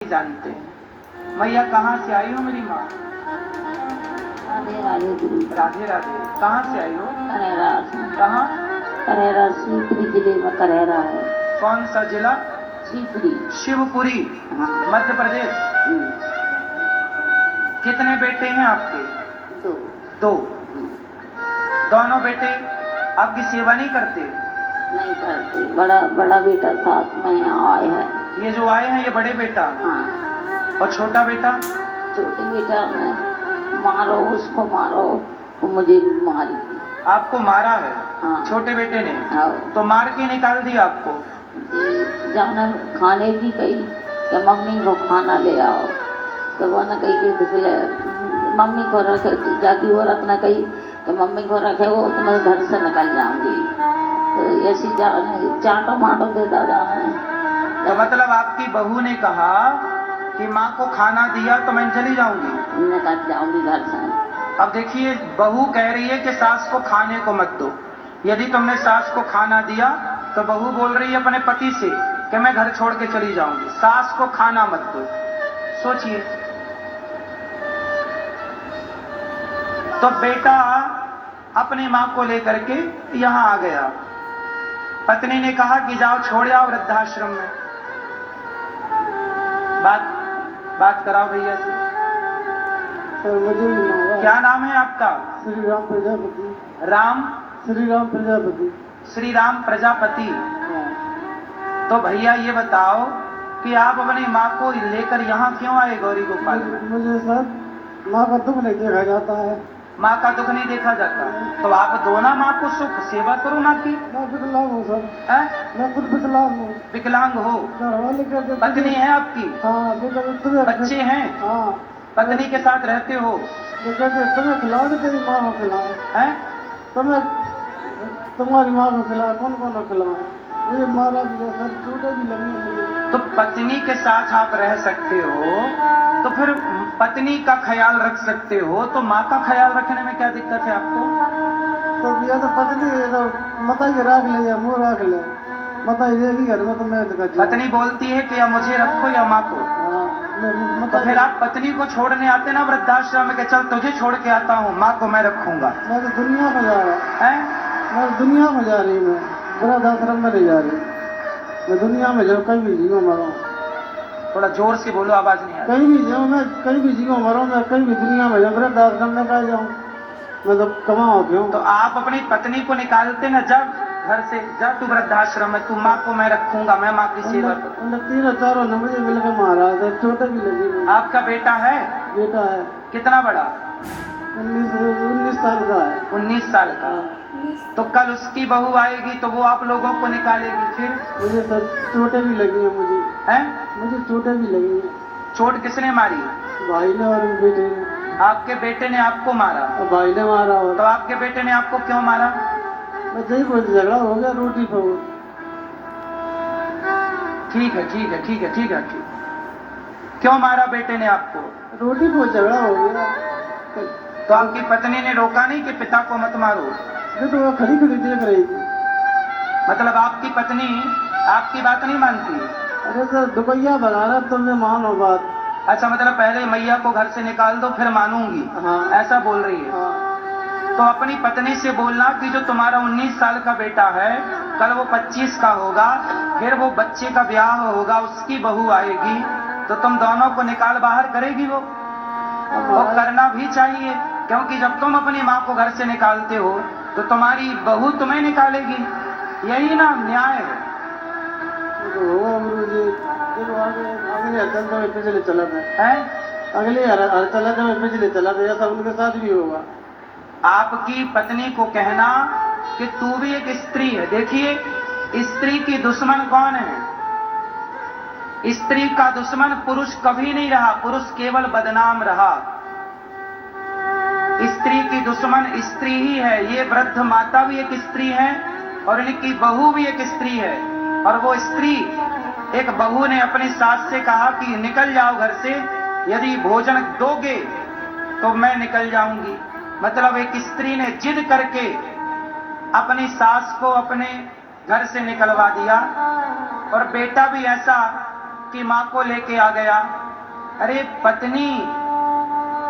जानते हैं। मैया कहाँ से आई हो मेरी माँ? राधे राधे गुरु। राधे राधे। कहाँ से आई हो? करेरा से। कहाँ? करेरा शिवपुरी जिले में करेरा है। कौन सा जिला? शिवपुरी। शिवपुरी, मध्य प्रदेश। कितने बेटे हैं आपके? दो। दोनों बेटे आपकी सेवा नहीं करते? नहीं करते। बड़ा बेटा साथ में यहाँ आए हैं। ये जो आए हैं ये बड़े बेटा? हाँ। और छोटा बेटा? छोटे बेटा में मारो, उसको मारो, वो मुझे मारी। आपको मारा है? हाँ। छोटे बेटे ने? हाँ। तो मार के निकाल दिया आपको? जाना खाने की कही कि मम्मी को खाना ले आओ, तो वो न कही कि दूसरे मम्मी को रखे, जाती वो रखना कही कि मम्मी को रखे वो तो मैं घर से निकल जाऊंगी। तो ऐसी चाटो माटो देता जाना है। तो मतलब आपकी बहू ने कहा कि माँ को खाना दिया तो मैं चली जाऊंगी, निकल जाऊंगी घर से। अब देखिए बहू कह रही है कि सास को खाने को मत दो। यदि तुमने सास को खाना दिया तो बहू बोल रही है अपने पति से कि मैं घर छोड़ के चली जाऊंगी, सास को खाना मत दो। सोचिए। तो बेटा अपनी माँ को लेकर के यहाँ आ गया। पत्नी ने कहा कि जाओ छोड़ आओ वृद्धाश्रम में। बात कराओ भैया से। क्या नाम है आपका? श्री राम प्रजापति। राम? श्री राम प्रजापति। श्री राम प्रजापति। तो भैया ये बताओ कि आप अपनी माँ को लेकर यहाँ क्यों आए गौरी गोपाल में? मुझे सर माँ का दुख नहीं देखा जाता है। माँ का दुख नहीं देखा जाता, तो आप दो ना माँ को सुख, सेवा करो माँ की। मैं विकलांग हूँ सर। है? मैं खुद विकलांग हूँ। विकलांग हो? पत्नी है आपकी? हाँ। बच्चे हैं? हाँ। पत्नी के साथ रहते हो? तुम्हें खिलाओ तेरी माँ को खिलाओ। है? तुम्हारी माँ को खिलाओ, कौन को खिलाओ? मुझे मारा भी है सर, चोटें भी लगी मुझे। तो पत्नी के साथ आप रह सकते हो तो फिर पत्नी का ख्याल रख सकते हो, तो माँ का ख्याल रखने में क्या दिक्कत है आपको? तो या तो पत्नी तो मता ही रख ले या मुँह रख ले, मता ही रहेगी घर में तो मैं पत्नी बोलती है कि या मुझे रखो या माँ को। तो फिर आप पत्नी को छोड़ने आते ना वृद्धाश्रम में, चल तुझे छोड़ के आता हूँ, माँ को मैं रखूंगा। मैं तो दुनिया में जा रहा है? मैं दुनिया में जा रही, मैं वृद्धाश्रम में नहीं जा रही। मैं दुनिया में जाऊँ, कहीं भी जीऊँ मरूँ। थोड़ा जोर से बोलो, आवाज नहीं आ रही। कहीं भी जाऊँ मैं, कहीं भी जीऊँ मरूँ, मैं कहीं भी दुनिया में जाऊँ, वृद्धाश्रम में कहीं जाऊँ, मैं तो कमाऊँ क्यों? तो आप अपनी पत्नी को निकालते ना जब घर से, जब तू वृद्धाश्रम में, तू माँ को मैं रखूंगा, मैं माँ की सेवा करूंगा। तीनों चारों ने मुझे मिल के मारा, चोटें भी लगी। आपका बेटा है? बेटा है। कितना बड़ा? 19 साल का है। 19 साल का। तो कल उसकी बहू आएगी तो वो आप लोगों को निकालेगी, फिर? मुझे सर चोटें भी लगी है। मुझे चोटें भी लगी है। चोट किसने मारी? भाई ने और बेटे ने। आपके बेटे ने आपको मारा? और भाई ने मारा। और तो आपके बेटे ने आपको क्यों मारा? बस यही कोई झगड़ा हो गया रोटी पर। ठीक है। क्यों मारा बेटे ने आपको? रोटी पर झगड़ा हो गया। तो आपकी पत्नी ने रोका नहीं कि पिता को मत मारो? ये तो वो खड़ी देख रही थी। मतलब आपकी पत्नी आपकी बात नहीं मानती? अरे सर दुपहिया बना रहा, तुमने मानो बात। अच्छा, मतलब पहले मैया को घर से निकाल दो फिर मानूंगी। हाँ। ऐसा बोल रही है। हाँ। तो अपनी पत्नी से बोलना कि जो तुम्हारा 19 साल का बेटा है, कल वो 25 का होगा, फिर वो बच्चे का ब्याह होगा, उसकी बहू आएगी, तो तुम दोनों को निकाल बाहर करेगी वो करना भी चाहिए, क्योंकि जब तुम अपनी माँ को घर से निकालते हो तो तुम्हारी बहू तुम्हें निकालेगी। यही ना न्याय है। अगले हड़ताल में पिछले चला है? अगले हड़ताल में पिछले चला गया था, उनके साथ भी होगा। आपकी पत्नी को कहना कि तू भी एक स्त्री है। देखिए, स्त्री की दुश्मन कौन है? स्त्री का दुश्मन पुरुष कभी नहीं रहा, पुरुष केवल बदनाम रहा। स्त्री की दुश्मन स्त्री ही है। ये वृद्ध माता भी एक स्त्री है और इनकी बहू भी एक स्त्री है। और वो स्त्री, एक बहू ने अपनी सास से कहा कि निकल जाओ घर से, यदि भोजन दोगे तो मैं निकल जाऊंगी। मतलब एक स्त्री ने जिद करके अपनी सास को अपने घर से निकलवा दिया। और बेटा भी ऐसा कि माँ को लेके आ गया। अरे पत्नी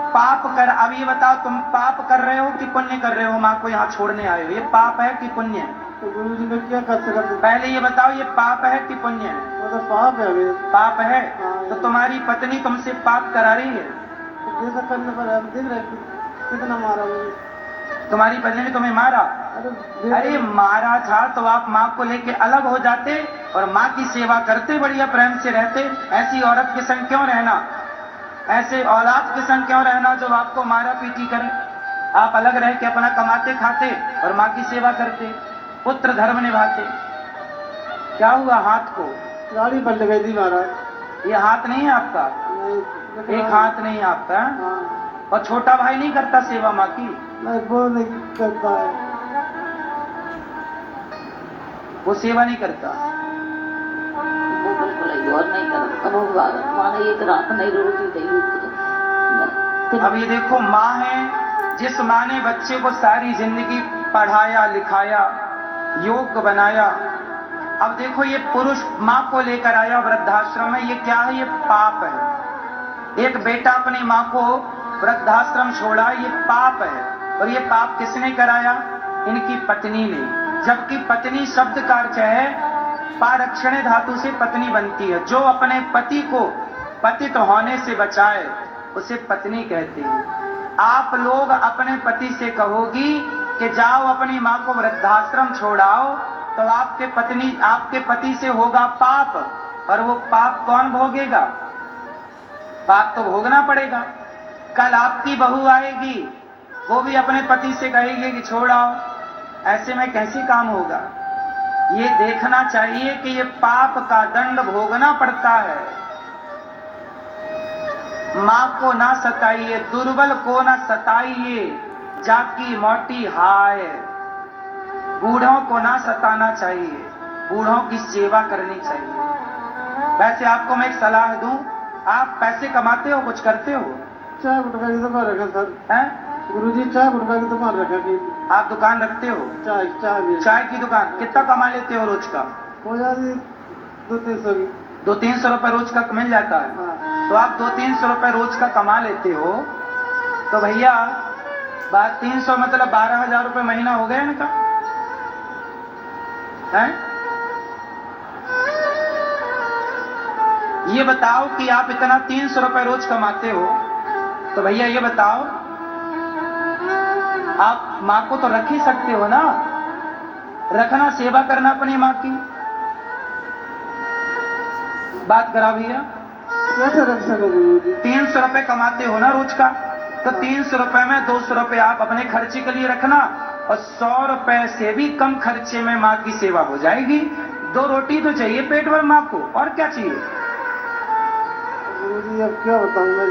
पाप कर, अब ये बताओ तुम पाप कर रहे हो कि पुण्य कर रहे हो? माँ को यहाँ छोड़ने आए हो, ये पाप है कि पुण्य है? तो गुरु जी मैं क्या कर सकता? पहले ये बताओ ये पाप है कि पुण्य है? वो तो पाप है अभी। पाप है। हाँ। तो तुम्हारी पत्नी तुमसे पाप करा रही है? तो जैसा करने पर हम देख रहे हैं कितना मारा मुझे। तुम्हारी पत्नी ने तुम्हें मारा? अरे मारा था तो आप माँ को लेके अलग हो जाते और माँ की सेवा करते, बढ़िया प्रेम से रहते। ऐसी औरत के संग क्यों रहना, ऐसे औलाद के संग क्यों रहना जो आपको मारा पीटी करे? आप अलग रह के अपना कमाते खाते और माँ की सेवा करते, पुत्र धर्म निभाते। क्या हुआ हाथ को? गाड़ी पलट गई थी महाराज। ये हाथ नहीं है आपका? नहीं, एक हाथ नहीं है आपका? हाँ। और छोटा भाई नहीं करता सेवा माँ की? नहीं वो नहीं करता है। वो सेवा नहीं करता। वो बिल्कुल ही और नहीं करता। वो माने एक रात नहीं रोटी दी। अब ये देखो माँ है, जिस माँ ने बच्चे को सारी जिंदगी पढ़ाया लिखाया योग्य बनाया। अब देखो ये पुरुष माँ को लेकर आया वृद्धाश्रम में, ये क्या है? ये पाप है। एक बेटा अपनी माँ को वृद्धाश्रम छोड़ा, ये पाप है। और ये पाप किसने कराया? इनकी पत्नी ने। जबकि पत्नी शब्द का अर्थ है पारक्षणे धातु से पत्नी बनती है। जो अपने पति को पतित होने से बचाए उसे पत्नी कहते हैं। आप लोग अपने पति से कहोगी कि जाओ अपनी माँ को वृद्धाश्रम छोड़ाओ, तो आपके पति से होगा पाप। और वो पाप कौन भोगेगा? पाप तो भोगना पड़ेगा। कल आपकी बहू आएगी, वो भी अपने पति से कहेगी कि छोड़ाओ। ऐसे में कैसे काम होगा? ये देखना चाहिए कि ये पाप का दंड भोगना पड़ता है। माँ को ना सताइए, दुर्बल को ना सताइए, जाकी मोटी हाय। बूढ़ों को ना सताना चाहिए, बूढ़ों की सेवा करनी चाहिए। वैसे आपको मैं एक सलाह दूं, आप पैसे कमाते हो, कुछ करते हो? चाय गुटखा की दुकान रखा सर। हैं? गुरुजी चाय गुटखा की दुकान रखा कि आप दुकान रखते हो? चाय की दुकान। कितना कमा लेते हो रोज का? हो जाती 200-300 की। 200-300 रुपए रोज का मिल जाता है? हाँ। तो आप 200-300 रुपए रोज का कमा लेते हो, तो भैया 300 मतलब 12,000 रुपए महीना हो गया इनका है? ये बताओ कि आप इतना 300 रुपए रोज कमाते हो, तो भैया ये बताओ आप माँ को तो रख ही सकते हो ना? रखना, सेवा करना अपनी माँ की। बात करा भैया। कैसे रख सको गुरुजी? 300 रुपए कमाते हो ना रोज का, तो 300 रुपए में 200 रुपए आप अपने खर्चे के लिए रखना, और 100 रुपए से भी कम खर्चे में माँ की सेवा हो जाएगी। 2 रोटी तो चाहिए पेट भर माँ को, और क्या चाहिए? गुरुजी अब क्या बताऊं मैं।